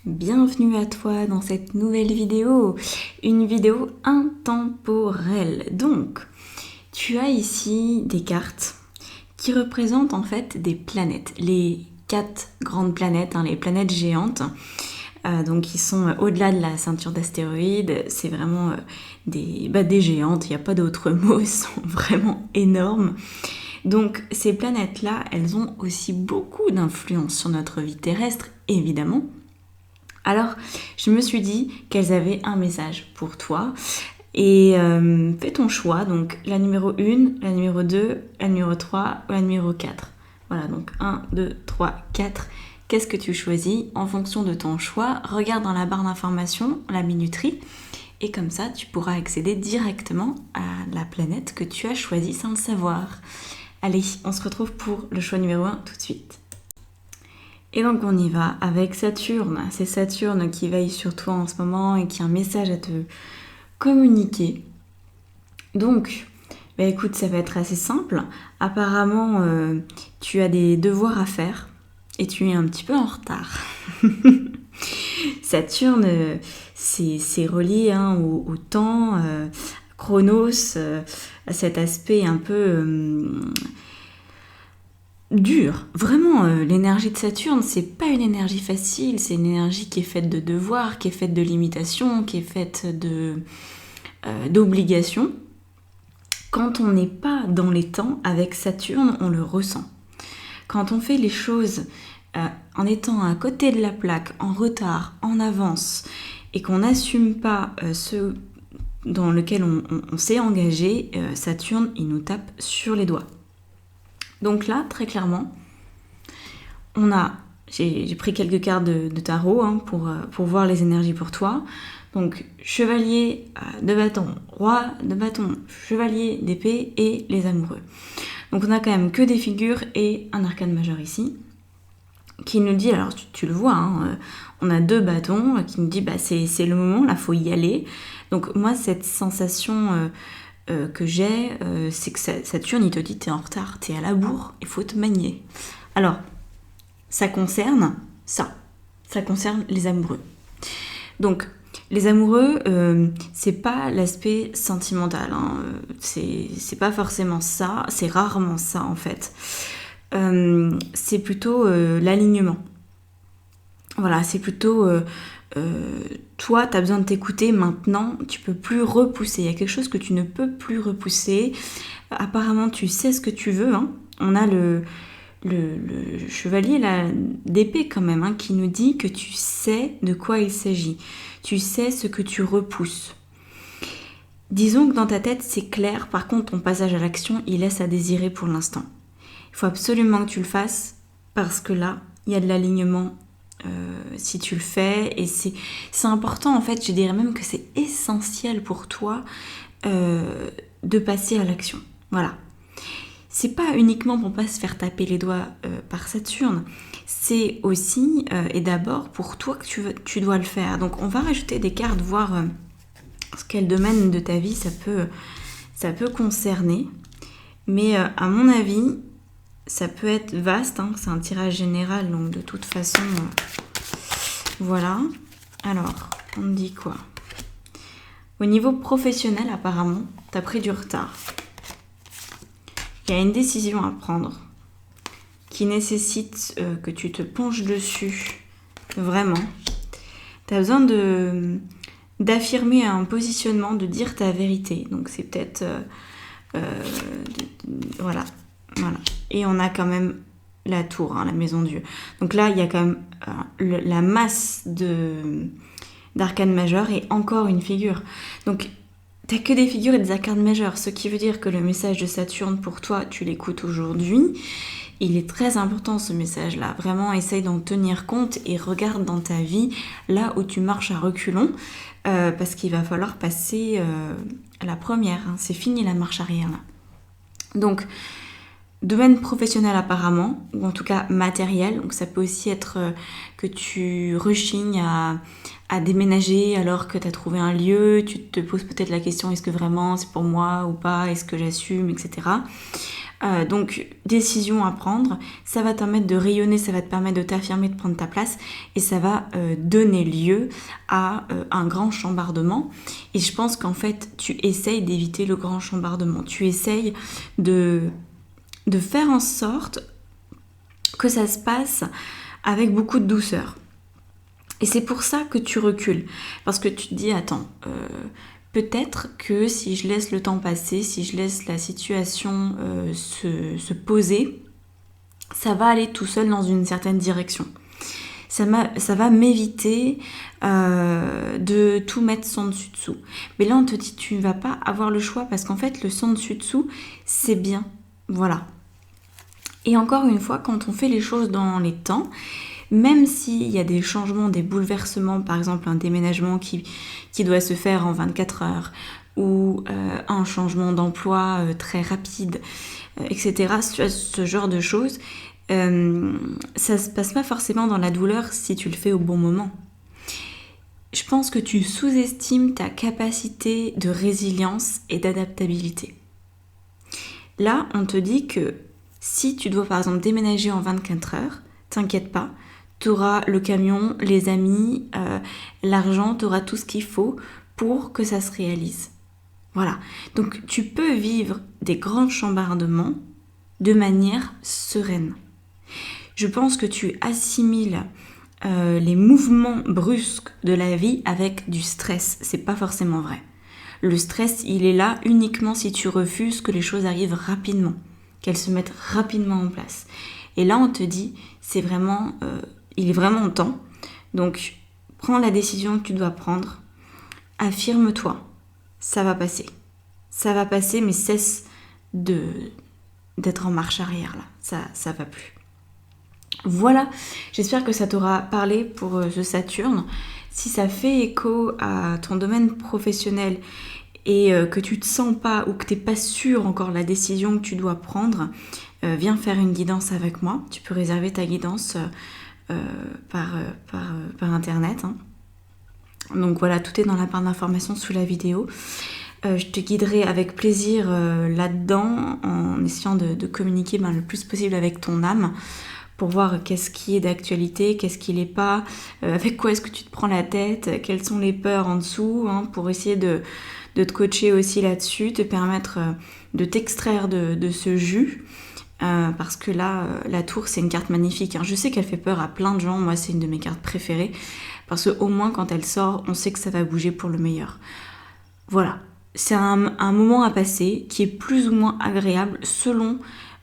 Bienvenue à toi dans cette nouvelle vidéo, une vidéo intemporelle. Donc, tu as ici des cartes qui représentent en fait des planètes, les 4 grandes planètes, les planètes géantes, donc qui sont au-delà de la ceinture d'astéroïdes. C'est vraiment des géantes, il n'y a pas d'autre mot, elles sont vraiment énormes. Donc ces planètes-là, elles ont aussi beaucoup d'influence sur notre vie terrestre, évidemment. Alors, je me suis dit qu'elles avaient un message pour toi. Et fais ton choix, donc la numéro 1, la numéro 2, la numéro 3 ou la numéro 4. Voilà, donc 1, 2, 3, 4. Qu'est-ce que tu choisis en fonction de ton choix? Regarde dans la barre d'information, la minuterie, et comme ça, tu pourras accéder directement à la planète que tu as choisie sans le savoir. Allez, on se retrouve pour le choix numéro 1 tout de suite. Et donc on y va avec Saturne. C'est Saturne qui veille sur toi en ce moment et qui a un message à te communiquer. Donc, écoute, ça va être assez simple. Apparemment, tu as des devoirs à faire et tu es un petit peu en retard. Saturne, c'est relié au temps, Chronos, à cet aspect un peu dur. Vraiment, l'énergie de Saturne, c'est pas une énergie facile, c'est une énergie qui est faite de devoirs, qui est faite de limitations, qui est faite d'obligations. Quand on n'est pas dans les temps, avec Saturne, on le ressent. Quand on fait les choses en étant à côté de la plaque, en retard, en avance, et qu'on n'assume pas ce dans lequel on s'est engagé, Saturne, il nous tape sur les doigts. Donc là, très clairement, j'ai pris quelques cartes de tarot pour voir les énergies pour toi. Donc, chevalier de bâton, roi de bâton, chevalier d'épée et les amoureux. Donc on a quand même que des figures et un arcane majeur ici, qui nous dit, alors tu le vois, on a 2 bâtons, qui nous dit c'est le moment, là faut y aller. Donc moi cette sensation que j'ai, c'est que Saturne il te dit t'es en retard, t'es à la bourre, il faut te manier. Alors, ça concerne les amoureux. Donc, les amoureux, c'est pas l'aspect sentimental, c'est pas forcément ça, c'est rarement ça en fait. C'est plutôt l'alignement. Voilà, c'est plutôt toi, tu as besoin de t'écouter maintenant, tu peux plus repousser. Il y a quelque chose que tu ne peux plus repousser. Apparemment, tu sais ce que tu veux. On a le chevalier d'épée quand même, qui nous dit que tu sais de quoi il s'agit. Tu sais ce que tu repousses. Disons que dans ta tête, c'est clair. Par contre, ton passage à l'action, il laisse à désirer pour l'instant. Il faut absolument que tu le fasses parce que là, il y a de l'alignement si tu le fais. Et c'est important, en fait, je dirais même que c'est essentiel pour toi de passer à l'action. Voilà. C'est pas uniquement pour pas se faire taper les doigts par Saturne, c'est aussi et d'abord pour toi que tu dois le faire. Donc on va rajouter des cartes, voir quel domaine de ta vie ça peut concerner. Mais à mon avis, ça peut être vaste, c'est un tirage général, donc de toute façon, voilà. Alors, on me dit quoi? Au niveau professionnel, apparemment, t'as pris du retard. Il y a une décision à prendre qui nécessite que tu te penches dessus, vraiment. Tu as besoin d'affirmer un positionnement, de dire ta vérité. Donc c'est peut-être... voilà. Et on a quand même la tour, la maison Dieu. Donc là, il y a quand même la masse d'arcanes majeures et encore une figure. Donc... t'as que des figures et des arcanes majeures, ce qui veut dire que le message de Saturne pour toi, tu l'écoutes aujourd'hui. Il est très important ce message-là. Vraiment, essaye d'en tenir compte et regarde dans ta vie là où tu marches à reculons, parce qu'il va falloir passer à la première. C'est fini la marche arrière là. Donc, domaine professionnel apparemment, ou en tout cas matériel. Donc ça peut aussi être que tu rechignes à déménager alors que tu as trouvé un lieu, tu te poses peut-être la question est-ce que vraiment c'est pour moi ou pas, est-ce que j'assume, etc. Donc décision à prendre, ça va te permettre de rayonner, ça va te permettre de t'affirmer, de prendre ta place et ça va donner lieu à un grand chambardement. Et je pense qu'en fait tu essayes d'éviter le grand chambardement, tu essayes de faire en sorte que ça se passe avec beaucoup de douceur. Et c'est pour ça que tu recules, parce que tu te dis attends, peut-être que si je laisse le temps passer, si je laisse la situation se poser, ça va aller tout seul dans une certaine direction. Ça va m'éviter de tout mettre sans dessus-dessous. Mais là, on te dit, tu ne vas pas avoir le choix parce qu'en fait, le sans dessus-dessous, c'est bien. Voilà. Et encore une fois, quand on fait les choses dans les temps, même s'il y a des changements, des bouleversements, par exemple un déménagement qui doit se faire en 24 heures ou un changement d'emploi très rapide, etc., ce genre de choses, ça se passe pas forcément dans la douleur si tu le fais au bon moment. Je pense que tu sous-estimes ta capacité de résilience et d'adaptabilité. Là, on te dit que si tu dois par exemple déménager en 24 heures, t'inquiète pas, tu auras le camion, les amis, l'argent, tu auras tout ce qu'il faut pour que ça se réalise. Voilà. Donc tu peux vivre des grands chambardements de manière sereine. Je pense que tu assimiles les mouvements brusques de la vie avec du stress. C'est pas forcément vrai. Le stress, il est là uniquement si tu refuses que les choses arrivent rapidement, qu'elles se mettent rapidement en place. Et là, on te dit, c'est vraiment... il est vraiment temps. Donc, prends la décision que tu dois prendre. Affirme-toi. Ça va passer. Ça va passer, mais cesse d'être en marche arrière, là. Ça va plus. Voilà. J'espère que ça t'aura parlé pour ce Saturne. Si ça fait écho à ton domaine professionnel et que tu te sens pas ou que tu n'es pas sûr encore de la décision que tu dois prendre, viens faire une guidance avec moi. Tu peux réserver ta guidance par internet. Hein. Donc voilà, tout est dans la barre d'informations sous la vidéo. Je te guiderai avec plaisir là-dedans en essayant de communiquer le plus possible avec ton âme pour voir qu'est-ce qui est d'actualité, qu'est-ce qui l'est pas, avec quoi est-ce que tu te prends la tête, quelles sont les peurs en dessous, hein, pour essayer de te coacher aussi là-dessus, te permettre de t'extraire de ce jus. Parce que là, la tour, c'est une carte magnifique. Hein. Je sais qu'elle fait peur à plein de gens. Moi, c'est une de mes cartes préférées. Parce qu'au moins, quand elle sort, on sait que ça va bouger pour le meilleur. Voilà. C'est un moment à passer qui est plus ou moins agréable selon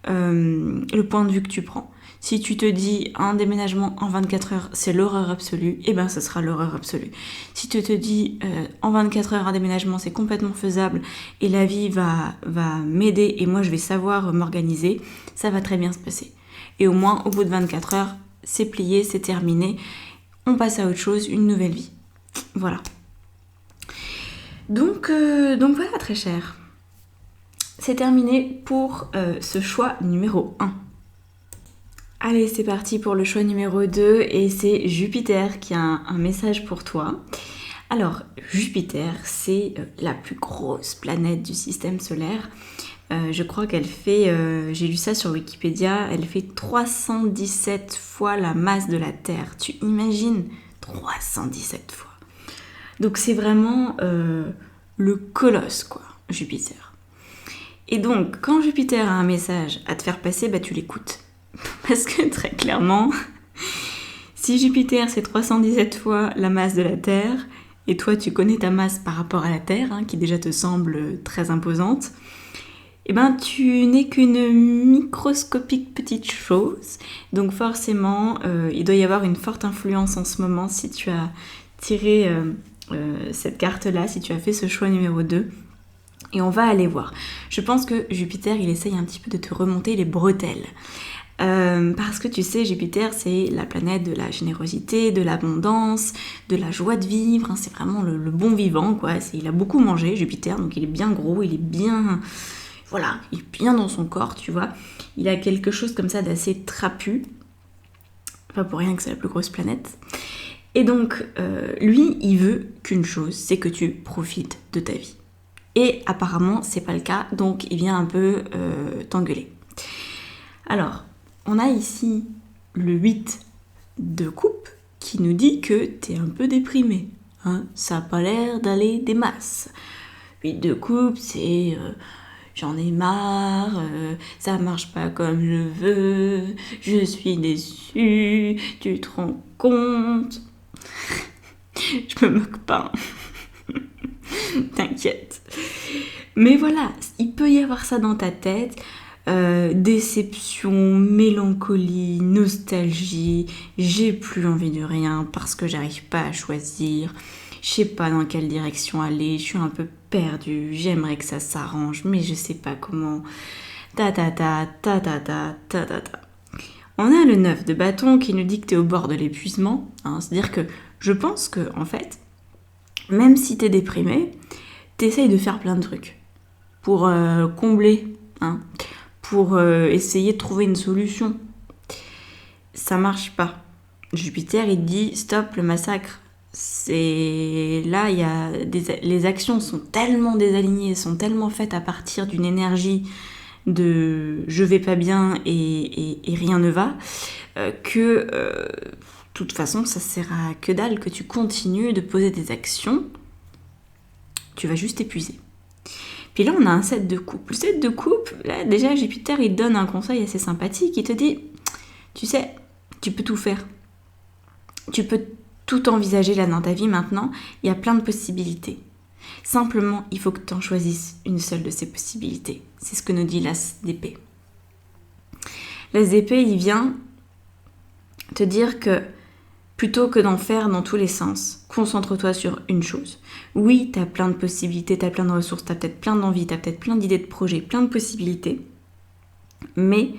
le point de vue que tu prends. Si tu te dis un déménagement en 24 heures, c'est l'horreur absolue, eh ben ce sera l'horreur absolue. Si tu te dis en 24 heures un déménagement c'est complètement faisable et la vie va m'aider et moi je vais savoir m'organiser, ça va très bien se passer. Et au moins au bout de 24 heures, c'est plié, c'est terminé, on passe à autre chose, une nouvelle vie. Voilà. Donc voilà très cher. C'est terminé pour ce choix numéro 1. Allez, c'est parti pour le choix numéro 2 et c'est Jupiter qui a un message pour toi. Alors, Jupiter, c'est la plus grosse planète du système solaire. Je crois qu'elle fait, j'ai lu ça sur Wikipédia, elle fait 317 fois la masse de la Terre. Tu imagines 317 fois. Donc c'est vraiment le colosse, quoi, Jupiter. Et donc, quand Jupiter a un message à te faire passer, tu l'écoutes. Parce que très clairement, si Jupiter c'est 317 fois la masse de la Terre, et toi tu connais ta masse par rapport à la Terre, hein, qui déjà te semble très imposante, tu n'es qu'une microscopique petite chose. Donc forcément, il doit y avoir une forte influence en ce moment si tu as tiré cette carte-là, si tu as fait ce choix numéro 2. Et on va aller voir. Je pense que Jupiter, il essaye un petit peu de te remonter les bretelles. Parce que tu sais, Jupiter, c'est la planète de la générosité, de l'abondance, de la joie de vivre. Hein, c'est vraiment le bon vivant, quoi. Il a beaucoup mangé, Jupiter, donc il est bien gros, il est bien... Voilà, il est bien dans son corps, tu vois. Il a quelque chose comme ça d'assez trapu. Pas pour rien que c'est la plus grosse planète. Et donc, lui, il veut qu'une chose, c'est que tu profites de ta vie. Et apparemment, c'est pas le cas, donc il vient un peu t'engueuler. Alors, on a ici le 8 de coupe qui nous dit que t'es un peu déprimé. Hein, ça n'a pas l'air d'aller des masses. 8 de coupe, c'est j'en ai marre, ça marche pas comme je veux, je suis déçue, tu te rends compte? Je me moque pas. T'inquiète. Mais voilà, il peut y avoir ça dans ta tête. Déception, mélancolie, nostalgie, j'ai plus envie de rien parce que j'arrive pas à choisir, je sais pas dans quelle direction aller, je suis un peu perdue, j'aimerais que ça s'arrange, mais je sais pas comment. Ta ta ta ta ta ta ta ta ta. On a le 9 de bâton qui nous dit que t'es au bord de l'épuisement, hein, c'est-à-dire que je pense que, en fait, même si t'es déprimé, t'essayes de faire plein de trucs pour combler, hein, pour essayer de trouver une solution. Ça marche pas. Jupiter, il dit stop le massacre. C'est là, il y a les actions sont tellement désalignées, sont tellement faites à partir d'une énergie de je vais pas bien et rien ne va, que de toute façon ça sert à que dalle que tu continues de poser des actions, tu vas juste t'épuiser. Puis là, on a un 7 de coupe. Le 7 de coupe, là, déjà, Jupiter, il te donne un conseil assez sympathique. Il te dit, tu sais, tu peux tout faire. Tu peux tout envisager là dans ta vie maintenant. Il y a plein de possibilités. Simplement, il faut que tu en choisisses une seule de ces possibilités. C'est ce que nous dit l'As d'épée. L'As d'épée, il vient te dire que plutôt que d'en faire dans tous les sens, concentre-toi sur une chose. Oui, tu as plein de possibilités, tu as plein de ressources, tu as peut-être plein d'envies, tu as peut-être plein d'idées de projets, plein de possibilités, mais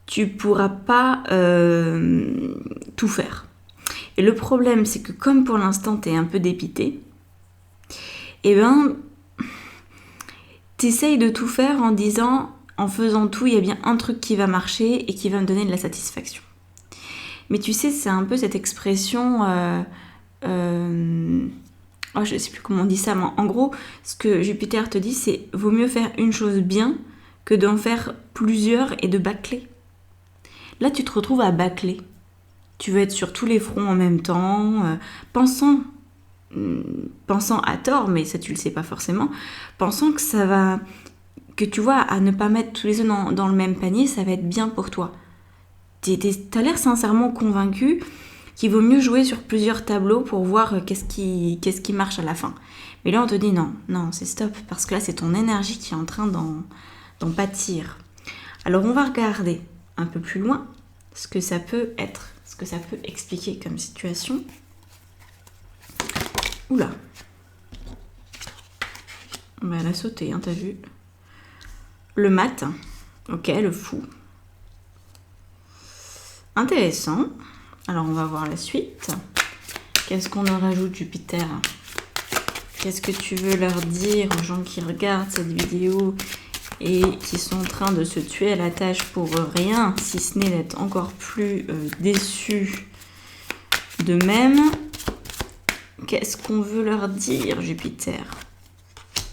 tu pourras pas tout faire. Et le problème, c'est que comme pour l'instant, tu es un peu dépité, eh ben, tu essayes de tout faire en disant, en faisant tout, il y a bien un truc qui va marcher et qui va me donner de la satisfaction. Mais tu sais, c'est un peu cette expression... je ne sais plus comment on dit ça, mais en gros, ce que Jupiter te dit, c'est vaut mieux faire une chose bien que d'en faire plusieurs et de bâcler. Là, tu te retrouves à bâcler. Tu veux être sur tous les fronts en même temps, pensant à tort, mais ça tu le sais pas forcément, pensant que ça va... que tu vois, à ne pas mettre tous les œufs dans le même panier, ça va être bien pour toi. T'as l'air sincèrement convaincu qu'il vaut mieux jouer sur plusieurs tableaux pour voir qu'est-ce qui marche à la fin. Mais là, on te dit non, c'est stop, parce que là, c'est ton énergie qui est en train d'en pâtir. Alors, on va regarder un peu plus loin ce que ça peut être, ce que ça peut expliquer comme situation. Oula. Bah, elle a sauté, hein, t'as vu. Le mat, ok, le fou. Intéressant. Alors, on va voir la suite. Qu'est-ce qu'on en rajoute, Jupiter? Qu'est-ce que tu veux leur dire aux gens qui regardent cette vidéo et qui sont en train de se tuer à la tâche pour rien, si ce n'est d'être encore plus déçus d'eux-mêmes? Qu'est-ce qu'on veut leur dire, Jupiter?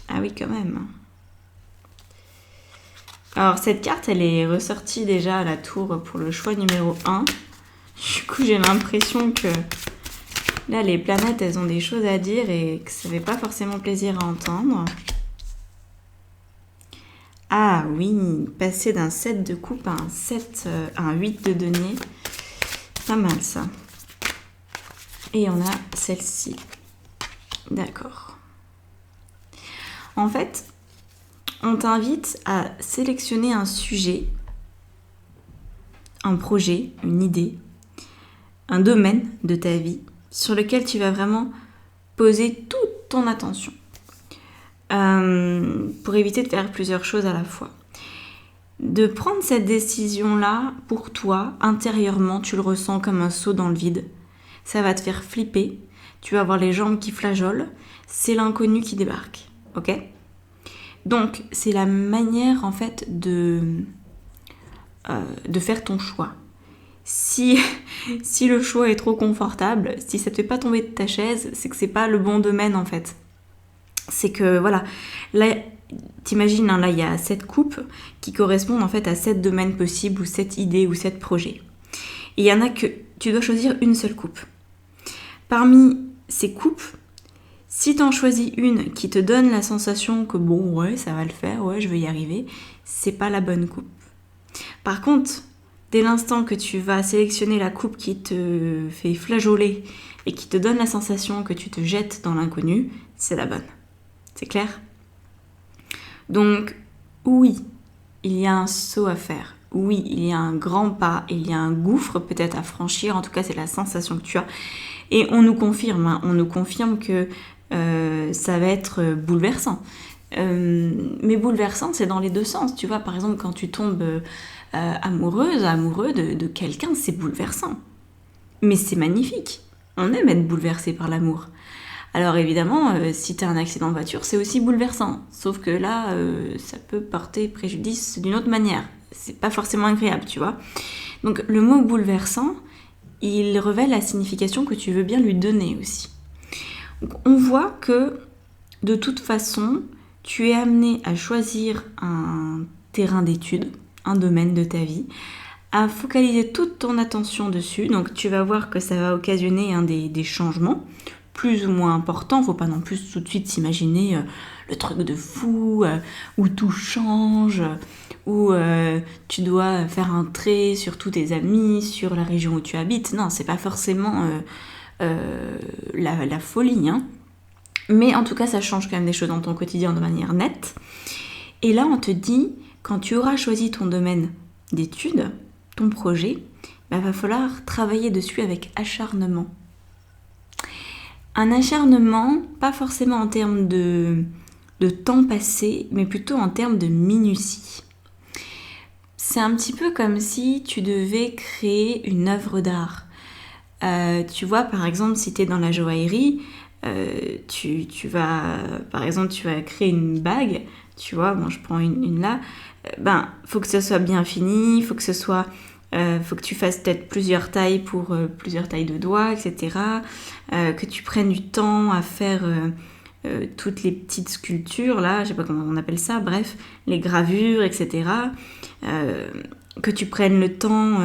Ah oui, quand même. Alors, cette carte, elle est ressortie déjà à la tour pour le choix numéro 1. Du coup, j'ai l'impression que là, les planètes, elles ont des choses à dire et que ça ne fait pas forcément plaisir à entendre. Ah oui, passer d'un 7 de coupe à un 8 de denier. Pas mal, ça. Et on a celle-ci. D'accord. En fait, on t'invite à sélectionner un sujet, un projet, une idée, un domaine de ta vie sur lequel tu vas vraiment poser toute ton attention pour éviter de faire plusieurs choses à la fois. De prendre cette décision-là pour toi, intérieurement, tu le ressens comme un saut dans le vide. Ça va te faire flipper, tu vas avoir les jambes qui flageolent, c'est l'inconnu qui débarque, ok ? Donc, c'est la manière, en fait, de faire ton choix. Si le choix est trop confortable, si ça te fait pas tomber de ta chaise, c'est que c'est pas le bon domaine, en fait. C'est que, voilà, là, t'imagines, hein, là, il y a 7 coupes qui correspondent en fait à 7 domaines possibles, ou 7 idées, ou 7 projets. Et il y en a que tu dois choisir une seule coupe. Parmi ces coupes, si tu en choisis une qui te donne la sensation que bon, ouais, ça va le faire, ouais, je vais y arriver, c'est pas la bonne coupe. Par contre, dès l'instant que tu vas sélectionner la coupe qui te fait flageoler et qui te donne la sensation que tu te jettes dans l'inconnu, c'est la bonne. C'est clair ? Donc, oui, il y a un saut à faire. Oui, il y a un grand pas, il y a un gouffre peut-être à franchir. En tout cas, c'est la sensation que tu as. Et on nous confirme que ça va être bouleversant. Mais bouleversant, c'est dans les deux sens. Tu vois, par amoureux de quelqu'un, c'est bouleversant. Mais c'est magnifique. On aime être bouleversé par l'amour. Alors évidemment, si tu as un accident de voiture, c'est aussi bouleversant. Sauf que là, ça peut porter préjudice d'une autre manière. C'est pas forcément agréable, tu vois. Donc le mot bouleversant, il révèle la signification que tu veux bien lui donner aussi. Donc, on voit que de toute façon, tu es amené à choisir un terrain d'étude, un domaine de ta vie, à focaliser toute ton attention dessus. Donc tu vas voir que ça va occasionner des changements plus ou moins importants. Faut pas non plus tout de suite s'imaginer le truc de fou où tout change, où tu dois faire un trait sur tous tes amis, sur la région où tu habites. Non, c'est pas forcément la folie, hein. Mais en tout cas, ça change quand même des choses dans ton quotidien de manière nette. Et là, on te dit, quand tu auras choisi ton domaine d'études, ton projet, va falloir travailler dessus avec acharnement. Un acharnement, pas forcément en termes de temps passé, mais plutôt en termes de minutie. C'est un petit peu comme si tu devais créer une œuvre d'art. Tu vois, par exemple, si tu es dans la joaillerie, tu vas créer une bague, tu vois, bon, je prends une là, faut que ça soit bien fini, faut que tu fasses peut-être plusieurs tailles pour plusieurs tailles de doigts, etc. Que tu prennes du temps à faire toutes les petites sculptures, là, je sais pas comment on appelle ça, bref, les gravures, etc. Que tu prennes le temps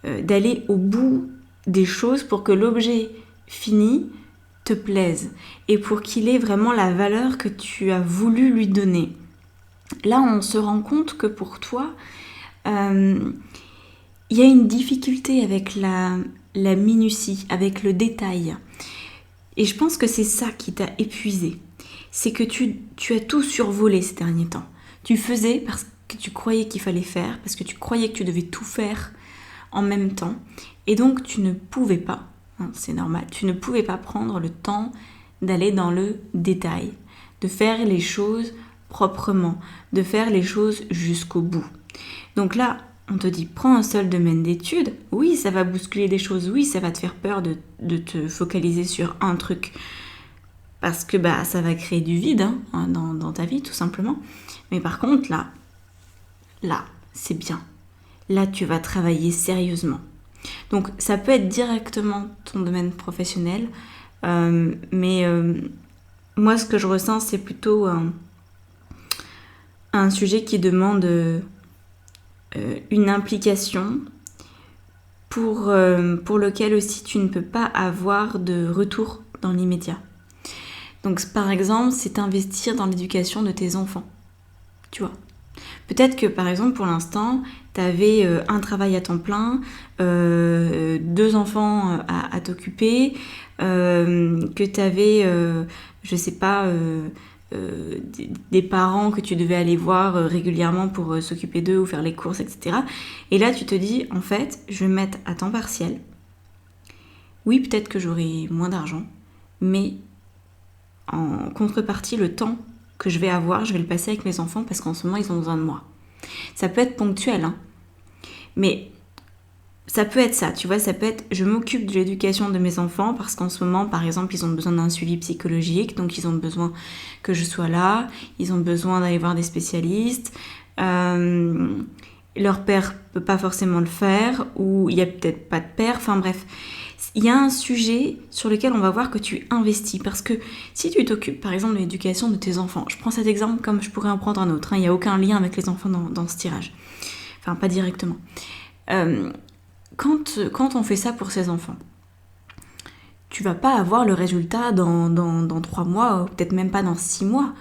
d'aller au bout des choses pour que l'objet fini te plaise et pour qu'il ait vraiment la valeur que tu as voulu lui donner. Là, on se rend compte que pour toi, il y a une difficulté avec la minutie, avec le détail. Et je pense que c'est ça qui t'a épuisé. C'est que tu as tout survolé ces derniers temps. Tu faisais parce que tu croyais qu'il fallait faire, parce que tu croyais que tu devais tout faire en même temps. Et donc, tu ne pouvais pas, hein, c'est normal, tu ne pouvais pas prendre le temps d'aller dans le détail, de faire les choses proprement, de faire les choses jusqu'au bout. Donc là, on te dit, prends un seul domaine d'études. Oui, ça va bousculer des choses. Oui, ça va te faire peur de te focaliser sur un truc. Parce que ça va créer du vide dans ta vie, tout simplement. Mais par contre, là, c'est bien. Là, tu vas travailler sérieusement. Donc, ça peut être directement ton domaine professionnel. Mais moi, ce que je ressens, c'est plutôt un sujet qui demande une implication pour lequel aussi tu ne peux pas avoir de retour dans l'immédiat. Donc par exemple, c'est investir dans l'éducation de tes enfants, tu vois. Peut-être que par exemple pour l'instant, tu avais un travail à temps plein, 2 enfants à t'occuper, que tu avais, je sais pas, des parents que tu devais aller voir régulièrement pour s'occuper d'eux ou faire les courses, etc. Et là, tu te dis, en fait, je vais me mettre à temps partiel. Oui, peut-être que j'aurai moins d'argent, mais en contrepartie, le temps que je vais avoir, je vais le passer avec mes enfants parce qu'en ce moment, ils ont besoin de moi. Ça peut être ponctuel, hein, mais ça peut être ça, tu vois, ça peut être je m'occupe de l'éducation de mes enfants parce qu'en ce moment, par exemple, ils ont besoin d'un suivi psychologique, donc ils ont besoin que je sois là, ils ont besoin d'aller voir des spécialistes, leur père peut pas forcément le faire, ou il y a peut-être pas de père, enfin bref, il y a un sujet sur lequel on va voir que tu investis. Parce que si tu t'occupes, par exemple, de l'éducation de tes enfants, je prends cet exemple comme je pourrais en prendre un autre, hein, il n'y a aucun lien avec les enfants dans ce tirage. Enfin, pas directement. Quand on fait ça pour ses enfants, tu vas pas avoir le résultat dans 3 mois, ou peut-être même pas dans 6 mois.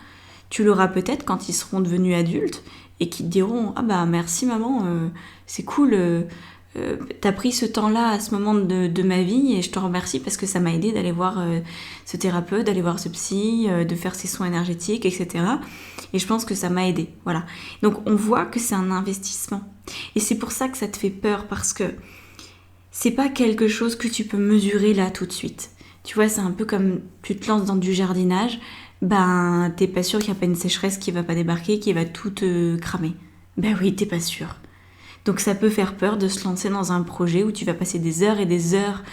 Tu l'auras peut-être quand ils seront devenus adultes et qu'ils te diront « Ah bah merci maman, c'est cool, t'as pris ce temps-là à ce moment de ma vie et je te remercie parce que ça m'a aidé d'aller voir ce thérapeute, d'aller voir ce psy, de faire ses soins énergétiques, etc. Et je pense que ça m'a aidé. » Voilà. Donc on voit que c'est un investissement. Et c'est pour ça que ça te fait peur parce que c'est pas quelque chose que tu peux mesurer là tout de suite. Tu vois, c'est un peu comme tu te lances dans du jardinage, ben t'es pas sûr qu'il n'y a pas une sécheresse qui va pas débarquer, qui va tout te cramer. Ben oui, t'es pas sûr. Donc ça peut faire peur de se lancer dans un projet où tu vas passer des heures et des heures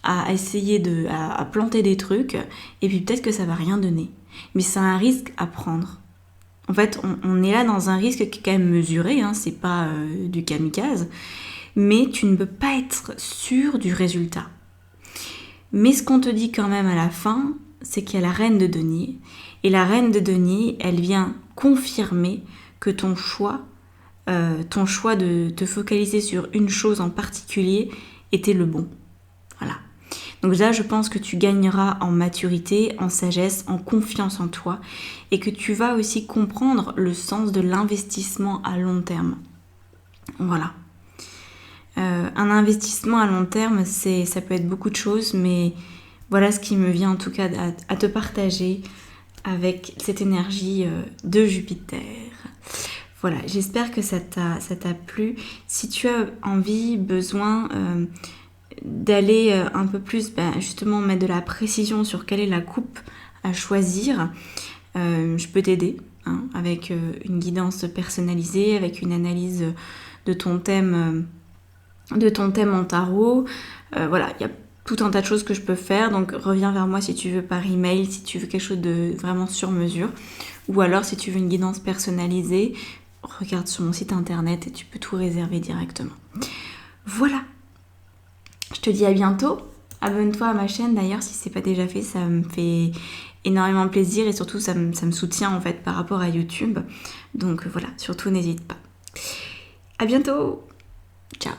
à essayer à planter des trucs, et puis peut-être que ça va rien donner. Mais c'est un risque à prendre. En fait, on est là dans un risque qui est quand même mesuré, hein, c'est pas du kamikaze, mais tu ne peux pas être sûr du résultat. Mais ce qu'on te dit quand même à la fin, c'est qu'il y a la reine de denier. Et la reine de denier, elle vient confirmer que ton choix de te focaliser sur une chose en particulier était le bon. Voilà. Donc là, je pense que tu gagneras en maturité, en sagesse, en confiance en toi et que tu vas aussi comprendre le sens de l'investissement à long terme. Voilà. Un investissement à long terme, ça peut être beaucoup de choses, mais voilà ce qui me vient en tout cas à te partager avec cette énergie de Jupiter. Voilà, j'espère que ça t'a plu. Si tu as envie, besoin d'aller un peu plus, justement mettre de la précision sur quelle est la coupe à choisir, je peux t'aider avec une guidance personnalisée, avec une analyse de ton thème en tarot. Voilà, il y a tout un tas de choses que je peux faire, donc reviens vers moi si tu veux par email, si tu veux quelque chose de vraiment sur mesure, ou alors si tu veux une guidance personnalisée, regarde sur mon site internet et tu peux tout réserver directement. Voilà, je te dis à bientôt. Abonne-toi à ma chaîne d'ailleurs si c'est pas déjà fait, ça me fait énormément plaisir et surtout ça me soutient en fait par rapport à YouTube. Donc voilà, surtout n'hésite pas. À bientôt. Ciao.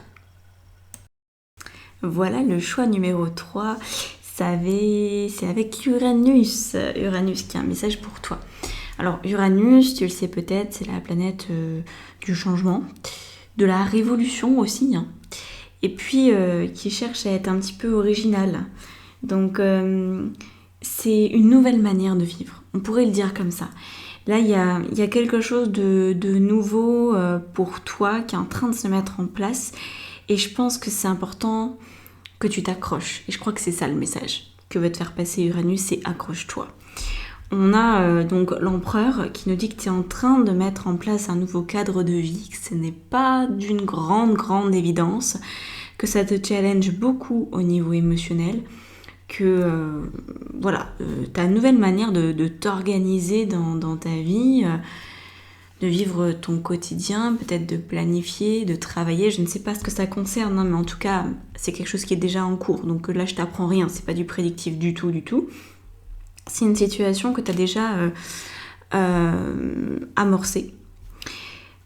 Voilà le choix numéro 3, c'est avec Uranus. Uranus qui a un message pour toi. Alors Uranus, tu le sais peut-être, c'est la planète du changement, de la révolution aussi, hein. Et puis qui cherche à être un petit peu original. Donc c'est une nouvelle manière de vivre, on pourrait le dire comme ça. Là, il y a quelque chose de nouveau pour toi qui est en train de se mettre en place. Et je pense que c'est important que tu t'accroches. Et je crois que c'est ça le message que veut te faire passer Uranus, c'est accroche-toi. On a donc l'empereur qui nous dit que tu es en train de mettre en place un nouveau cadre de vie, que ce n'est pas d'une grande évidence, que ça te challenge beaucoup au niveau émotionnel, que tu as une nouvelle manière de t'organiser dans ta vie, de vivre ton quotidien, peut-être de planifier, de travailler, je ne sais pas ce que ça concerne, hein, mais en tout cas, c'est quelque chose qui est déjà en cours. Donc là, je t'apprends rien, c'est pas du prédictif du tout. C'est une situation que tu as déjà amorcée.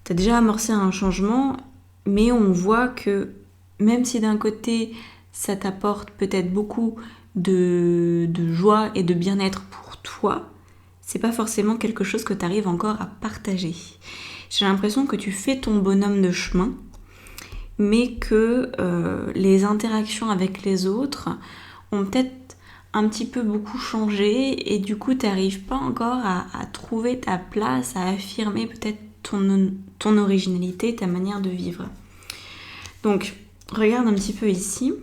Tu as déjà amorcé un changement, mais on voit que même si d'un côté, ça t'apporte peut-être beaucoup de joie et de bien-être pour toi, c'est pas forcément quelque chose que tu arrives encore à partager. J'ai l'impression que tu fais ton bonhomme de chemin, mais que les interactions avec les autres ont peut-être un petit peu beaucoup changé et du coup tu n'arrives pas encore à trouver ta place, à affirmer peut-être ton originalité, ta manière de vivre. Donc regarde un petit peu ici.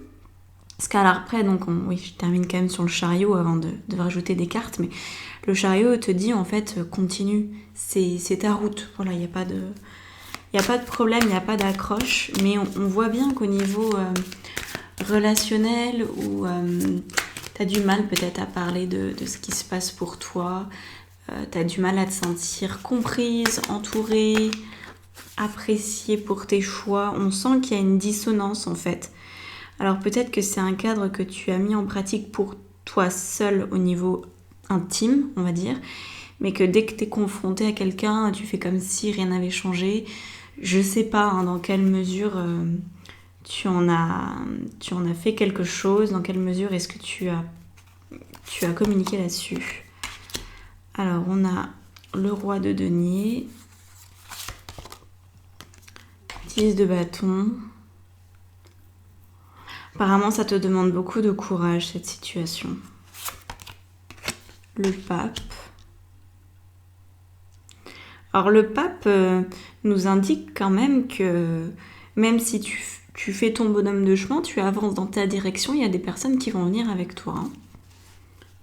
Parce qu'alors après, donc je termine quand même sur le chariot avant de rajouter des cartes, mais le chariot te dit en fait continue, c'est ta route, voilà, il n'y a pas de problème, il n'y a pas d'accroche, mais on voit bien qu'au niveau relationnel où tu as du mal peut-être à parler de ce qui se passe pour toi, tu as du mal à te sentir comprise, entourée, appréciée pour tes choix, on sent qu'il y a une dissonance en fait. Alors peut-être que c'est un cadre que tu as mis en pratique pour toi seul au niveau intime, on va dire, mais que dès que tu es confronté à quelqu'un, tu fais comme si rien n'avait changé. Je sais pas dans quelle mesure tu en as fait quelque chose, dans quelle mesure est-ce que tu as communiqué là-dessus. Alors on a le roi de denier, 10 de bâton. Apparemment ça te demande beaucoup de courage cette situation. Le pape. Alors le pape nous indique quand même que même si tu fais ton bonhomme de chemin, tu avances dans ta direction, il y a des personnes qui vont venir avec toi.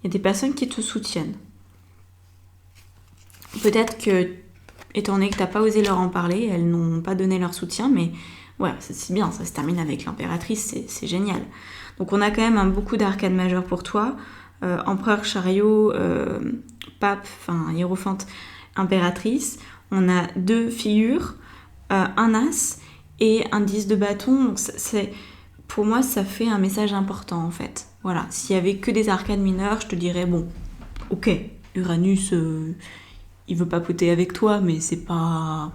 Il y a des personnes qui te soutiennent. Peut-être que, étant donné que tu n'as pas osé leur en parler, elles n'ont pas donné leur soutien, mais ouais, c'est bien, ça se termine avec l'impératrice, c'est génial. Donc on a quand même beaucoup d'arcades majeures pour toi. Empereur, chariot, pape, enfin hiérophante, impératrice. On a 2 figures, un as et un 10 de bâton. Donc pour moi, ça fait un message important en fait. Voilà, s'il y avait que des arcades mineures, je te dirais bon, ok, Uranus, il veut papoter avec toi, mais c'est pas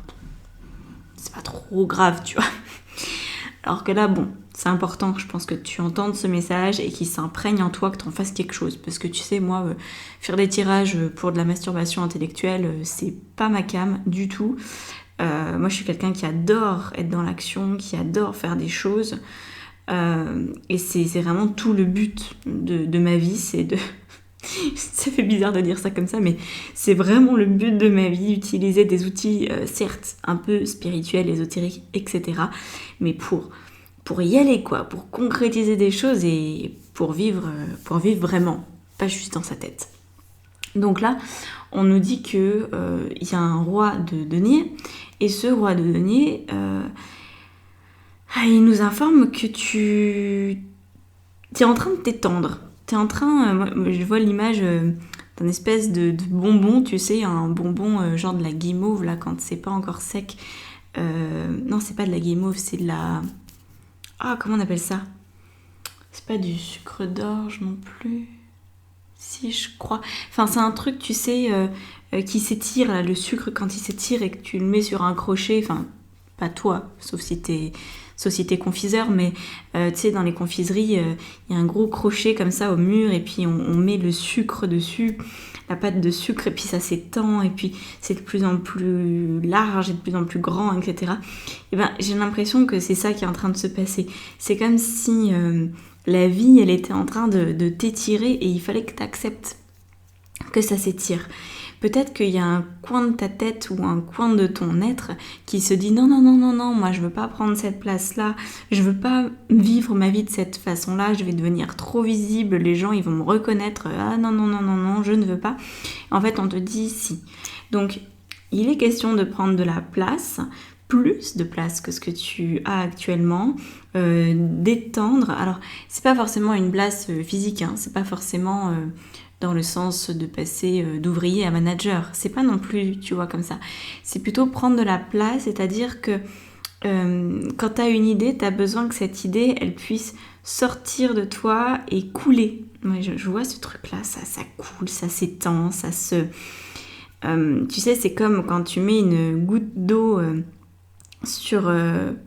trop grave, tu vois. Alors que là, bon, c'est important, je pense que tu entendes ce message et qu'il s'imprègne en toi, que tu en fasses quelque chose. Parce que tu sais, moi, faire des tirages pour de la masturbation intellectuelle, c'est pas ma came du tout. Moi, je suis quelqu'un qui adore être dans l'action, qui adore faire des choses. Et c'est vraiment tout le but de ma vie, c'est de... Ça fait bizarre de dire ça comme ça, mais c'est vraiment le but de ma vie, utiliser des outils, certes, un peu spirituels, ésotériques, etc. Mais pour y aller, quoi, pour concrétiser des choses et pour vivre vraiment, pas juste dans sa tête. Donc là, on nous dit que y a un roi de denier, et ce roi de denier, il nous informe que tu es en train de t'étendre. T'es en train, moi, je vois l'image d'un espèce de bonbon, tu sais, un bonbon genre de la guimauve, là, quand c'est pas encore sec. Non, c'est pas de la guimauve, c'est de la... Ah, comment on appelle ça? C'est pas du sucre d'orge non plus. Si, je crois. Enfin, c'est un truc, tu sais, qui s'étire, là, le sucre, quand il s'étire et que tu le mets sur un crochet, enfin, pas toi, sauf si t'es société confiseur, mais tu sais, dans les confiseries, il y a un gros crochet comme ça au mur, et puis on met le sucre dessus, la pâte de sucre, et puis ça s'étend, et puis c'est de plus en plus large et de plus en plus grand, etc. Et ben, j'ai l'impression que c'est ça qui est en train de se passer. C'est comme si la vie, elle était en train de t'étirer, et il fallait que tu acceptes que ça s'étire. Peut-être qu'il y a un coin de ta tête ou un coin de ton être qui se dit non, moi je veux pas prendre cette place-là, je veux pas vivre ma vie de cette façon-là, je vais devenir trop visible, les gens ils vont me reconnaître, ah non, je ne veux pas. En fait, on te dit si. Donc, il est question de prendre de la place, plus de place que ce que tu as actuellement, d'étendre. Alors, c'est pas forcément une place physique, hein, c'est pas forcément... dans le sens de passer d'ouvrier à manager. C'est pas non plus, tu vois, comme ça. C'est plutôt prendre de la place, c'est-à-dire que quand tu as une idée, tu as besoin que cette idée, elle puisse sortir de toi et couler. Moi, je vois ce truc-là, ça coule, ça s'étend, ça se... tu sais, c'est comme quand tu mets une goutte d'eau... sur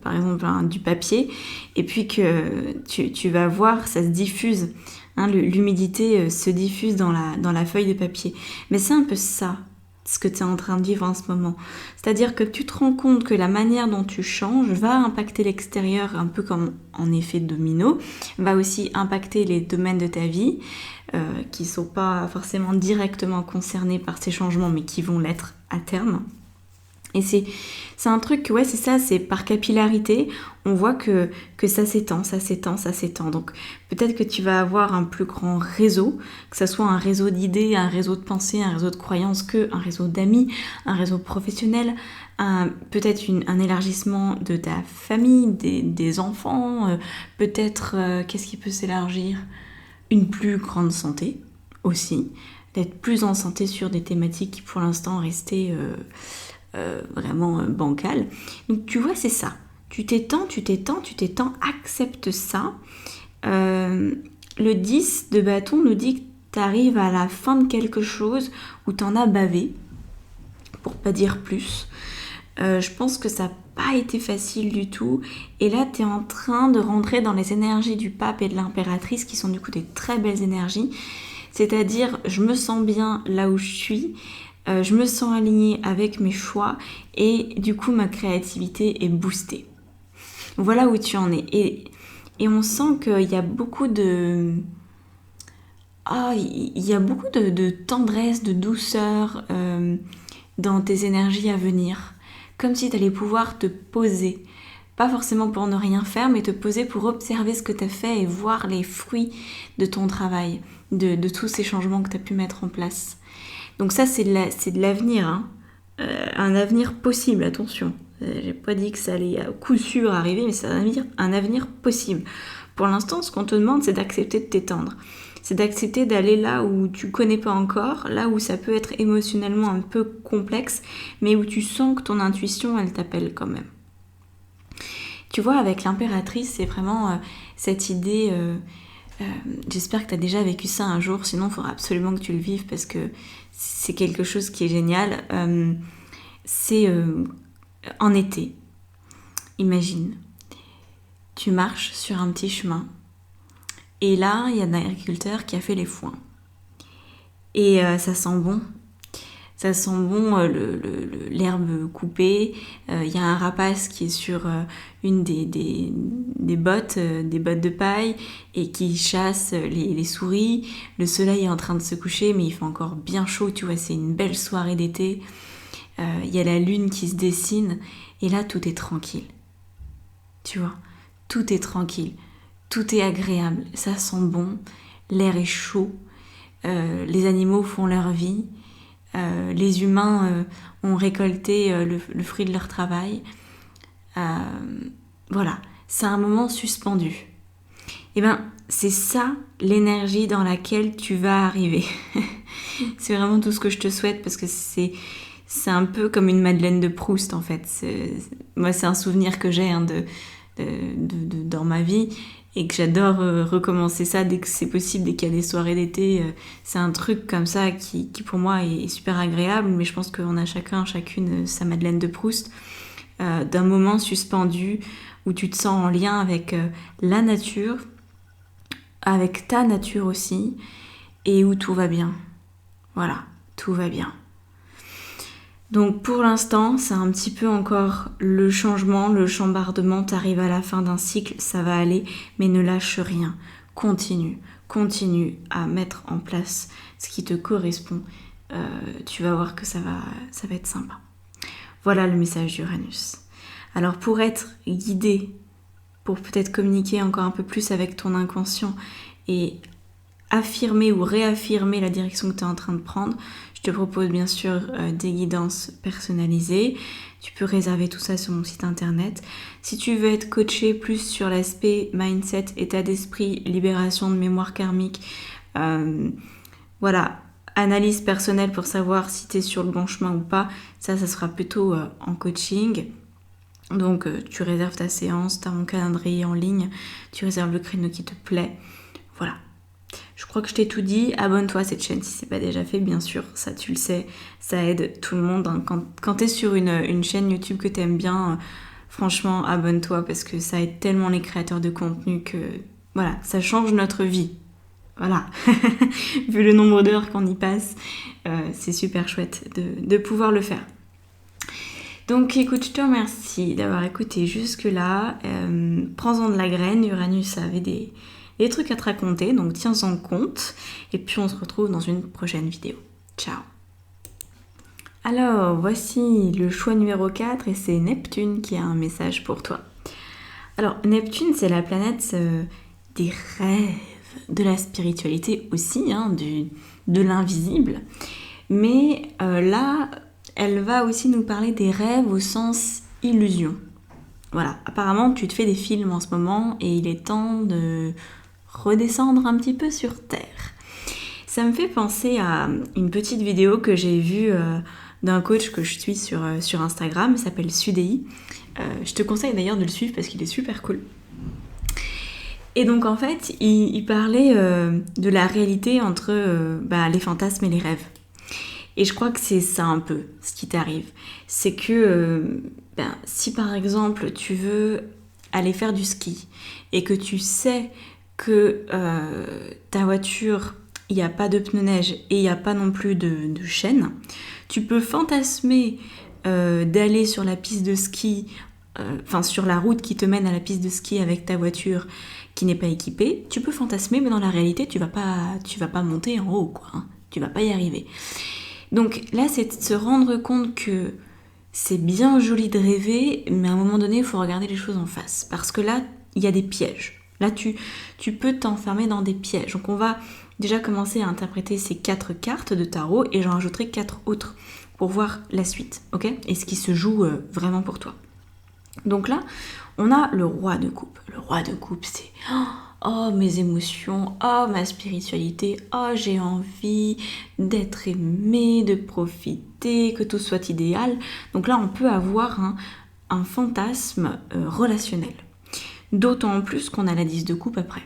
par exemple du papier, et puis que tu vas voir, ça se diffuse, hein, l'humidité se diffuse dans la feuille de papier. Mais c'est un peu ça, ce que tu es en train de vivre en ce moment. C'est-à-dire que tu te rends compte que la manière dont tu changes va impacter l'extérieur, un peu comme en effet domino, va aussi impacter les domaines de ta vie, qui ne sont pas forcément directement concernés par ces changements, mais qui vont l'être à terme. Et c'est un truc, ouais, c'est ça, c'est par capillarité, on voit que ça s'étend. Donc peut-être que tu vas avoir un plus grand réseau, que ça soit un réseau d'idées, un réseau de pensées, un réseau de croyances, un réseau d'amis, un réseau professionnel, peut-être un élargissement de ta famille, des enfants, peut-être, qu'est-ce qui peut s'élargir? Une plus grande santé aussi, d'être plus en santé sur des thématiques qui pour l'instant restaient... vraiment bancal. Donc tu vois, c'est ça. Tu t'étends, accepte ça. Le 10 de bâton nous dit que tu arrives à la fin de quelque chose où tu en as bavé, pour pas dire plus. Je pense que ça n'a pas été facile du tout. Et là, tu es en train de rentrer dans les énergies du pape et de l'impératrice, qui sont du coup des très belles énergies. C'est-à-dire, je me sens bien là où je suis, je me sens alignée avec mes choix, et du coup, ma créativité est boostée. Voilà où tu en es. Et on sent qu'il y a beaucoup de... il y a beaucoup de tendresse, de douceur dans tes énergies à venir. Comme si tu allais pouvoir te poser. Pas forcément pour ne rien faire, mais te poser pour observer ce que tu as fait et voir les fruits de ton travail, de tous ces changements que tu as pu mettre en place. Donc ça, c'est de l'avenir. Hein. Un avenir possible, attention. J'ai pas dit que ça allait à coup sûr arriver, mais c'est un avenir possible. Pour l'instant, ce qu'on te demande, c'est d'accepter de t'étendre. C'est d'accepter d'aller là où tu connais pas encore, là où ça peut être émotionnellement un peu complexe, mais où tu sens que ton intuition, elle t'appelle quand même. Tu vois, avec l'impératrice, c'est vraiment cette idée... j'espère que tu as déjà vécu ça un jour, sinon il faudra absolument que tu le vives parce que c'est quelque chose qui est génial. C'est en été. Imagine, tu marches sur un petit chemin et là, il y a un agriculteur qui a fait les foins. Et ça sent bon. Ça sent bon l'herbe coupée. Il y a un rapace qui est sur une des bottes de paille et qui chasse les souris. Le soleil est en train de se coucher, mais il fait encore bien chaud, tu vois, c'est une belle soirée d'été. Il y a la lune qui se dessine et là, tout est tranquille. Tu vois, tout est tranquille. Tout est agréable. Ça sent bon. L'air est chaud. Les animaux font leur vie. Les humains ont récolté le fruit de leur travail. Voilà, c'est un moment suspendu. Et ben, c'est ça l'énergie dans laquelle tu vas arriver. C'est vraiment tout ce que je te souhaite parce que c'est un peu comme une Madeleine de Proust en fait. Moi, c'est un souvenir que j'ai dans ma vie. Et que j'adore recommencer ça dès que c'est possible, dès qu'il y a des soirées d'été. C'est un truc comme ça qui pour moi est super agréable, mais je pense qu'on a chacune sa Madeleine de Proust, d'un moment suspendu où tu te sens en lien avec la nature, avec ta nature aussi, et où tout va bien. Voilà, tout va bien. Donc pour l'instant, c'est un petit peu encore le changement, le chambardement, t'arrives à la fin d'un cycle, ça va aller, mais ne lâche rien. Continue à mettre en place ce qui te correspond. Tu vas voir que ça va être sympa. Voilà le message d'Uranus. Alors pour être guidé, pour peut-être communiquer encore un peu plus avec ton inconscient et affirmer ou réaffirmer la direction que tu es en train de prendre, je te propose bien sûr des guidances personnalisées. Tu peux réserver tout ça sur mon site internet. Si tu veux être coaché plus sur l'aspect mindset, état d'esprit, libération de mémoire karmique, voilà, analyse personnelle pour savoir si tu es sur le bon chemin ou pas, ça sera plutôt en coaching. Donc tu réserves ta séance, tu as mon calendrier en ligne, tu réserves le créneau qui te plaît. Voilà. Je crois que je t'ai tout dit. Abonne-toi à cette chaîne si c'est pas déjà fait, bien sûr. Ça, tu le sais, ça aide tout le monde. Hein. Quand t'es sur une chaîne YouTube que t'aimes bien, franchement, abonne-toi parce que ça aide tellement les créateurs de contenu que, voilà, ça change notre vie. Voilà. Vu le nombre d'heures qu'on y passe, c'est super chouette de pouvoir le faire. Donc écoute, je te remercie d'avoir écouté jusque-là. Prends-en de la graine. Uranus avait des trucs à te raconter, donc tiens-en compte. Et puis on se retrouve dans une prochaine vidéo. Ciao. Alors, voici le choix numéro 4 et c'est Neptune qui a un message pour toi. Alors, Neptune, c'est la planète des rêves, de la spiritualité aussi, hein, de l'invisible. Mais là, elle va aussi nous parler des rêves au sens illusion. Voilà, apparemment, tu te fais des films en ce moment et il est temps de redescendre un petit peu sur Terre. Ça me fait penser à une petite vidéo que j'ai vue d'un coach que je suis sur Instagram, il s'appelle Sudei. Je te conseille d'ailleurs de le suivre parce qu'il est super cool. Et donc en fait, il parlait de la réalité entre les fantasmes et les rêves. Et je crois que c'est ça un peu ce qui t'arrive. C'est que si par exemple tu veux aller faire du ski et que tu sais que ta voiture, il n'y a pas de pneus neige et il n'y a pas non plus de chaîne, tu peux fantasmer d'aller sur la piste de ski, sur la route qui te mène à la piste de ski avec ta voiture qui n'est pas équipée. Tu peux fantasmer, mais dans la réalité, tu vas pas monter en haut, quoi. Hein. Tu vas pas y arriver. Donc là, c'est de se rendre compte que c'est bien joli de rêver, mais à un moment donné, il faut regarder les choses en face. Parce que là, il y a des pièges. Là, tu peux t'enfermer dans des pièges. Donc on va déjà commencer à interpréter ces 4 cartes de tarot et j'en rajouterai 4 autres pour voir la suite, ok? Et ce qui se joue vraiment pour toi. Donc là, on a le roi de coupe. Le roi de coupe, c'est... Oh, mes émotions, oh, ma spiritualité, oh, j'ai envie d'être aimée, de profiter, que tout soit idéal. Donc là, on peut avoir un fantasme relationnel. D'autant plus qu'on a la 10 de coupe après.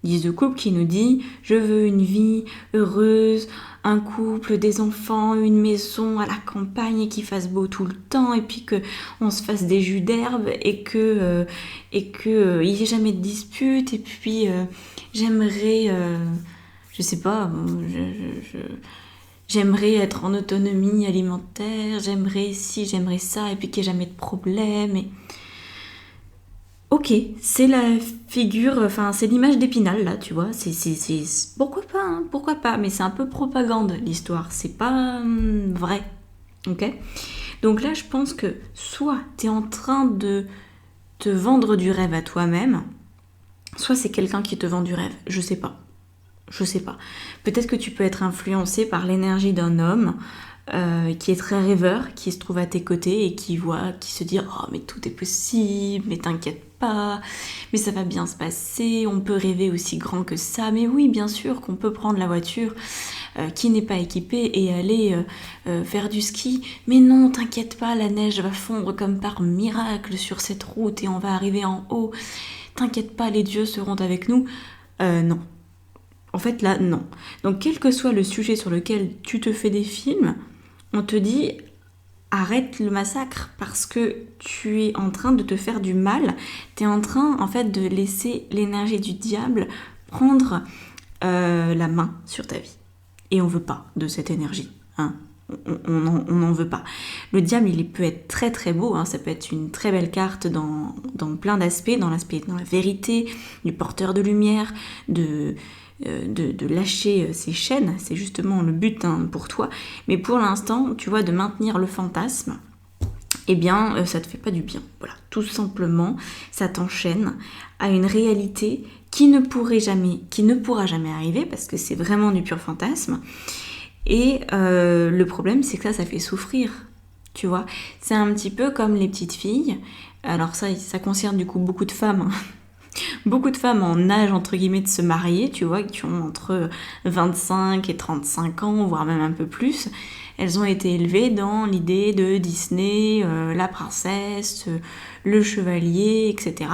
10 de coupe qui nous dit « Je veux une vie heureuse, un couple, des enfants, une maison à la campagne et qu'il fasse beau tout le temps et puis qu'on se fasse des jus d'herbe et que il n'y ait jamais de dispute et puis j'aimerais, je sais pas, j'aimerais être en autonomie alimentaire, j'aimerais ci, j'aimerais ça et puis qu'il n'y ait jamais de problème et... Ok, c'est la figure, c'est l'image d'Épinal là, tu vois, c'est pourquoi pas, mais c'est un peu propagande l'histoire, c'est pas vrai, ok? Donc là, je pense que soit t'es en train de te vendre du rêve à toi-même, soit c'est quelqu'un qui te vend du rêve, je sais pas. Peut-être que tu peux être influencé par l'énergie d'un homme qui est très rêveur, qui se trouve à tes côtés et qui se dit « Oh, mais tout est possible, mais t'inquiète pas, mais ça va bien se passer, on peut rêver aussi grand que ça. » Mais oui, bien sûr qu'on peut prendre la voiture qui n'est pas équipée et aller faire du ski. Mais non, t'inquiète pas, la neige va fondre comme par miracle sur cette route et on va arriver en haut. T'inquiète pas, les dieux seront avec nous. Non. En fait, là, non. Donc, quel que soit le sujet sur lequel tu te fais des films, on te dit arrête le massacre parce que tu es en train de te faire du mal. Tu es en train, en fait, de laisser l'énergie du diable prendre la main sur ta vie. Et on veut pas de cette énergie. Hein. On n'en veut pas. Le diable, il peut être très très beau. Hein. Ça peut être une très belle carte dans plein d'aspects. Dans la vérité, du porteur de lumière, de lâcher ses chaînes, c'est justement le but pour toi, mais pour l'instant, tu vois, de maintenir le fantasme, eh bien, ça te fait pas du bien. Voilà, tout simplement, ça t'enchaîne à une réalité qui ne pourra jamais arriver, parce que c'est vraiment du pur fantasme, et le problème, c'est que ça fait souffrir, tu vois. C'est un petit peu comme les petites filles, alors ça concerne du coup beaucoup de femmes, Beaucoup de femmes en âge, entre guillemets, de se marier, tu vois, qui ont entre 25 et 35 ans, voire même un peu plus. Elles ont été élevées dans l'idée de Disney, la princesse, le chevalier, etc.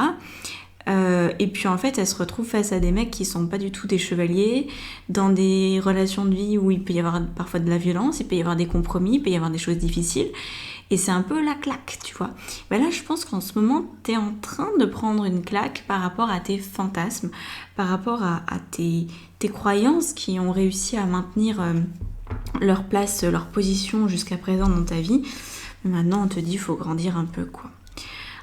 Et puis en fait, elles se retrouvent face à des mecs qui sont pas du tout des chevaliers, dans des relations de vie où il peut y avoir parfois de la violence, il peut y avoir des compromis, il peut y avoir des choses difficiles. Et c'est un peu la claque, tu vois. Ben là, je pense qu'en ce moment, t'es en train de prendre une claque par rapport à tes fantasmes, par rapport à tes croyances qui ont réussi à maintenir leur place, leur position jusqu'à présent dans ta vie. Maintenant, on te dit, il faut grandir un peu, quoi.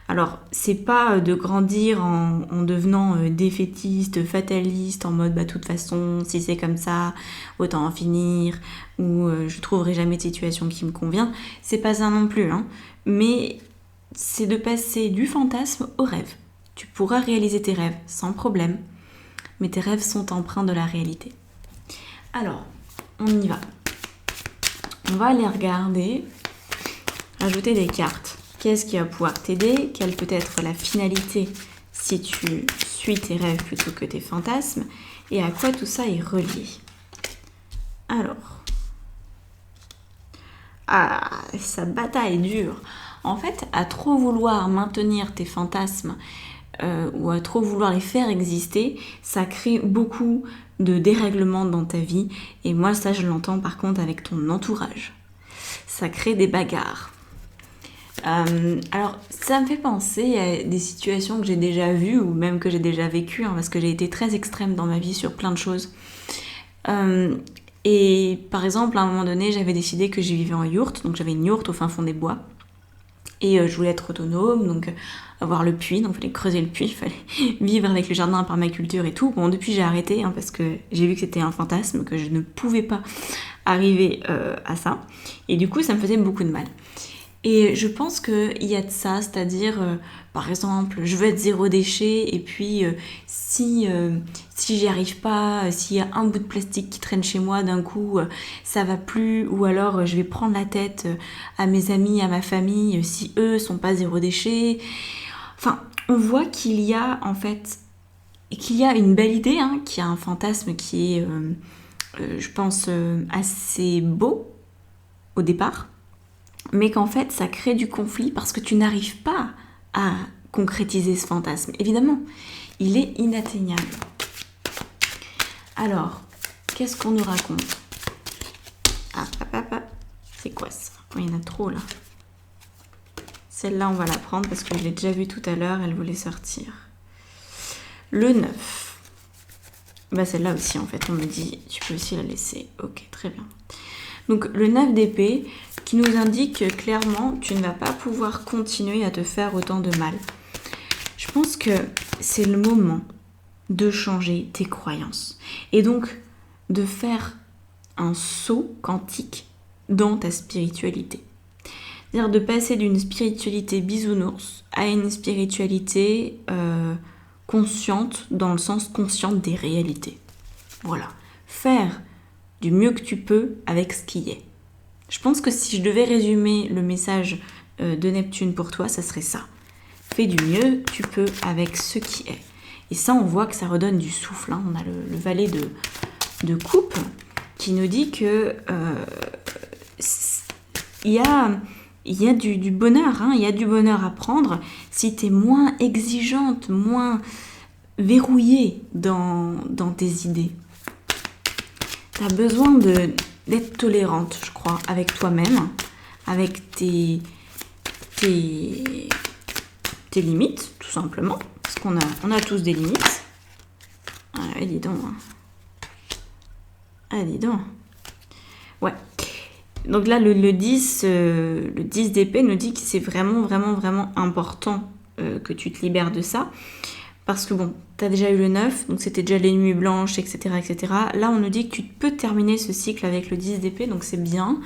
Alors, c'est pas de grandir en devenant défaitiste, fataliste, en mode, de toute façon, si c'est comme ça, autant en finir, ou je trouverai jamais de situation qui me convient. C'est pas ça non plus, hein. Mais c'est de passer du fantasme au rêve. Tu pourras réaliser tes rêves sans problème, mais tes rêves sont empreints de la réalité. Alors, on y va. On va aller regarder, ajouter des cartes. Qu'est-ce qui va pouvoir t'aider? Quelle peut être la finalité si tu suis tes rêves plutôt que tes fantasmes? Et à quoi tout ça est relié? Alors, ça bataille dure En fait, à trop vouloir maintenir tes fantasmes ou à trop vouloir les faire exister, ça crée beaucoup de dérèglements dans ta vie. Et moi, ça, je l'entends par contre avec ton entourage. Ça crée des bagarres. Alors, ça me fait penser à des situations que j'ai déjà vues ou même que j'ai déjà vécues, parce que j'ai été très extrême dans ma vie sur plein de choses. Et par exemple, à un moment donné, j'avais décidé que je vivais en yourte, donc j'avais une yourte au fin fond des bois. Et je voulais être autonome, donc avoir le puits, donc il fallait creuser le puits, il fallait vivre avec le jardin, permaculture et tout. Bon, depuis j'ai arrêté, parce que j'ai vu que c'était un fantasme, que je ne pouvais pas arriver à ça. Et du coup, ça me faisait beaucoup de mal. Et je pense qu'il y a de ça, c'est-à-dire, par exemple, je veux être zéro déchet, et puis si j'y arrive pas, s'il y a un bout de plastique qui traîne chez moi, d'un coup, ça va plus, ou alors je vais prendre la tête à mes amis, à ma famille, si eux sont pas zéro déchet. Enfin, on voit qu'il y a, en fait, qu'il y a une belle idée, qu'il y a un fantasme qui est, je pense, assez beau au départ, mais qu'en fait ça crée du conflit parce que tu n'arrives pas à concrétiser ce fantasme. Évidemment, il est inatteignable. Alors, qu'est-ce qu'on nous raconte? C'est quoi ça? Oh, il y en a trop là. Celle-là, on va la prendre parce que je l'ai déjà vue tout à l'heure, elle voulait sortir. Le 9. Bah celle-là aussi, en fait, on me dit, tu peux aussi la laisser. Ok, très bien. Donc le 9 d'épée qui nous indique que clairement tu ne vas pas pouvoir continuer à te faire autant de mal. Je pense que c'est le moment de changer tes croyances et donc de faire un saut quantique dans ta spiritualité. C'est-à-dire de passer d'une spiritualité bisounours à une spiritualité consciente, dans le sens consciente des réalités. Voilà. Faire du mieux que tu peux avec ce qui est. Je pense que si je devais résumer le message de Neptune pour toi, ça serait ça. Fais du mieux que tu peux avec ce qui est. Et ça, on voit que ça redonne du souffle. On a le valet de coupe qui nous dit que il y a du bonheur, il y a du bonheur à prendre si tu es moins exigeante, moins verrouillée dans tes idées. Tu as besoin d'être tolérante, je crois, avec toi-même, avec tes limites, tout simplement. Parce qu'on a tous des limites. Ah, dis donc. Ah, dis donc. Ouais. Donc là, le 10 d'épée nous dit que c'est vraiment, vraiment, vraiment important que tu te libères de ça. Parce que bon, tu as déjà eu le 9, donc c'était déjà les nuits blanches, etc., etc. Là, on nous dit que tu peux terminer ce cycle avec le 10 d'épée, donc c'est bien.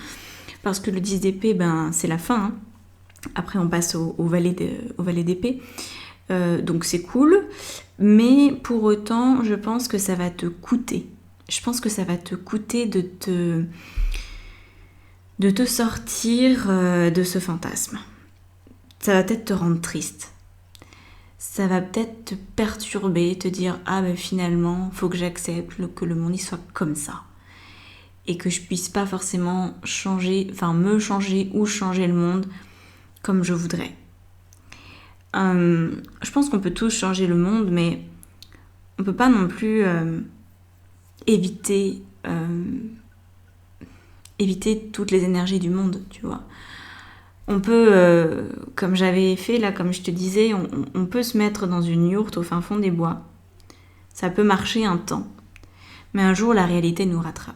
Parce que le 10 d'épée, c'est la fin. Après, on passe au valet d'épée. Donc c'est cool. Mais pour autant, je pense que ça va te coûter. Je pense que ça va te coûter de te sortir de ce fantasme. Ça va peut-être te rendre triste. Ça va peut-être te perturber, te dire « Ah ben finalement, faut que j'accepte que le monde y soit comme ça. » Et que je puisse pas forcément me changer ou changer le monde comme je voudrais. Je pense qu'on peut tous changer le monde, mais on peut pas non plus éviter toutes les énergies du monde, tu vois. On peut, comme j'avais fait là, comme je te disais, on peut se mettre dans une yourte au fin fond des bois. Ça peut marcher un temps, mais un jour la réalité nous rattrape.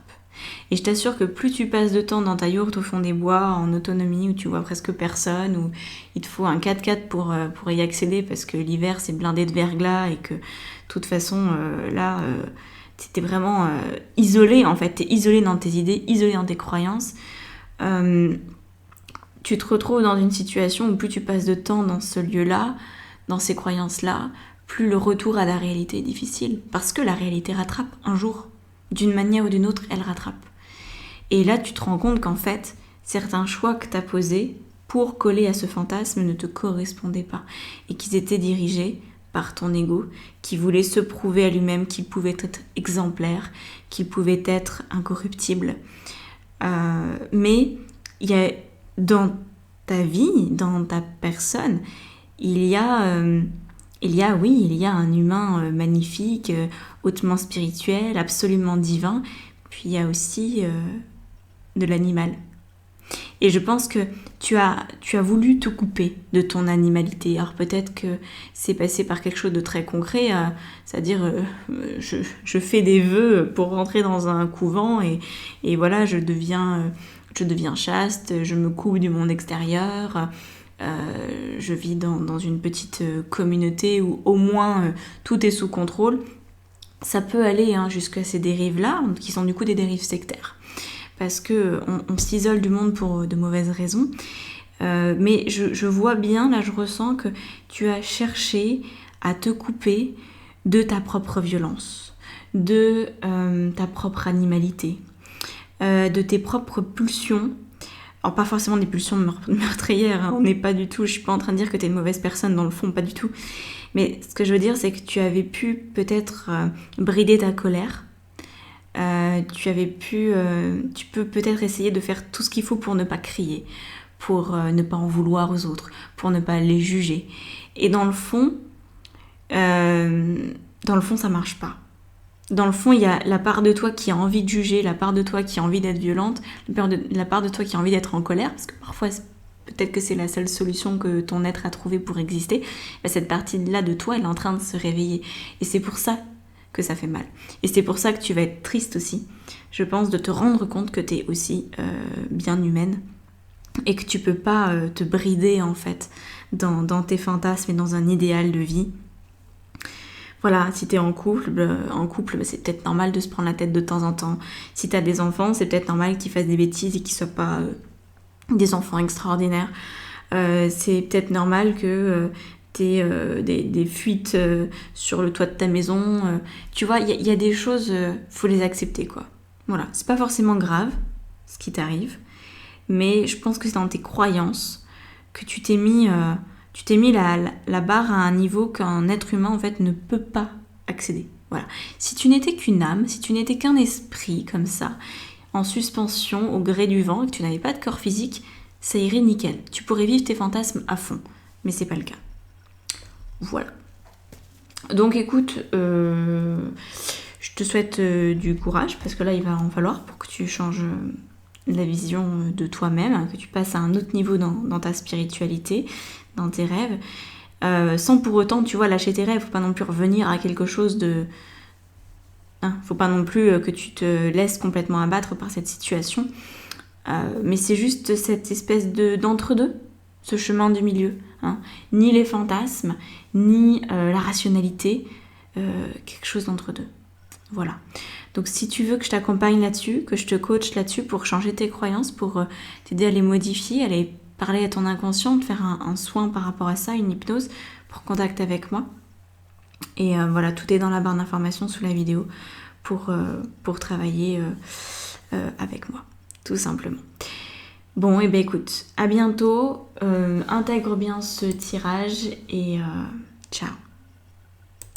Et je t'assure que plus tu passes de temps dans ta yourte au fond des bois, en autonomie, où tu vois presque personne, où il te faut un 4x4 pour y accéder, parce que l'hiver c'est blindé de verglas et que de toute façon t'es vraiment isolé en fait, t'es isolé dans tes idées, isolé dans tes croyances. Tu te retrouves dans une situation où plus tu passes de temps dans ce lieu-là, dans ces croyances-là, plus le retour à la réalité est difficile. Parce que la réalité rattrape un jour. D'une manière ou d'une autre, elle rattrape. Et là, tu te rends compte qu'en fait, certains choix que tu as posés pour coller à ce fantasme ne te correspondaient pas. Et qu'ils étaient dirigés par ton ego, qui voulait se prouver à lui-même qu'il pouvait être exemplaire, qu'il pouvait être incorruptible. Mais il y a dans ta vie, dans ta personne, il y a un humain magnifique, hautement spirituel, absolument divin, puis il y a aussi de l'animal. Et je pense que tu as voulu te couper de ton animalité. Alors peut-être que c'est passé par quelque chose de très concret, c'est-à-dire je fais des vœux pour rentrer dans un couvent et voilà, je deviens chaste, je me coupe du monde extérieur, je vis dans une petite communauté où au moins tout est sous contrôle. Ça peut aller jusqu'à ces dérives-là, qui sont du coup des dérives sectaires. Parce qu'on s'isole du monde pour de mauvaises raisons. Mais je vois bien, là je ressens que tu as cherché à te couper de ta propre violence, de ta propre animalité, de tes propres pulsions. Alors pas forcément des pulsions meurtrières, on n'est pas du tout, je suis pas en train de dire que t'es une mauvaise personne dans le fond, pas du tout. Mais ce que je veux dire, c'est que tu avais pu peut-être brider ta colère. Tu peux peut-être essayer de faire tout ce qu'il faut pour ne pas crier, pour ne pas en vouloir aux autres, pour ne pas les juger. Et dans le fond, ça marche pas. Dans le fond, il y a la part de toi qui a envie de juger, la part de toi qui a envie d'être violente, la part de toi qui a envie d'être en colère, parce que parfois, peut-être que c'est la seule solution que ton être a trouvée pour exister. Cette partie-là de toi, elle est en train de se réveiller. Et c'est pour ça que ça fait mal. Et c'est pour ça que tu vas être triste aussi, je pense, de te rendre compte que tu es aussi bien humaine et que tu peux pas te brider en fait dans tes fantasmes et dans un idéal de vie. Voilà, si t'es en couple, c'est peut-être normal de se prendre la tête de temps en temps. Si t'as des enfants, c'est peut-être normal qu'ils fassent des bêtises et qu'ils soient pas des enfants extraordinaires. C'est peut-être normal que des fuites sur le toit de ta maison. Tu vois, il y a des choses, faut les accepter, quoi. Voilà, c'est pas forcément grave, ce qui t'arrive, mais je pense que c'est dans tes croyances que tu t'es mis la barre à un niveau qu'un être humain, en fait, ne peut pas accéder. Voilà. Si tu n'étais qu'une âme, si tu n'étais qu'un esprit, comme ça, en suspension au gré du vent, et que tu n'avais pas de corps physique, ça irait nickel. Tu pourrais vivre tes fantasmes à fond, mais c'est pas le cas. Voilà. Donc écoute, je te souhaite du courage, parce que là il va en falloir pour que tu changes la vision de toi-même, que tu passes à un autre niveau dans ta spiritualité, dans tes rêves, sans pour autant, tu vois, lâcher tes rêves. Faut pas non plus revenir à quelque chose de... faut pas non plus que tu te laisses complètement abattre par cette situation, mais c'est juste cette espèce d'entre-deux, ce chemin du milieu, ni les fantasmes, ni la rationalité, quelque chose d'entre deux. Voilà. Donc si tu veux que je t'accompagne là-dessus, que je te coach là-dessus pour changer tes croyances, pour t'aider à les modifier, à les parler à ton inconscient, de faire un soin par rapport à ça, une hypnose, prends contact avec moi. Et voilà, tout est dans la barre d'informations sous la vidéo pour travailler avec moi, tout simplement. Bon, et ben écoute, à bientôt, intègre bien ce tirage et ciao.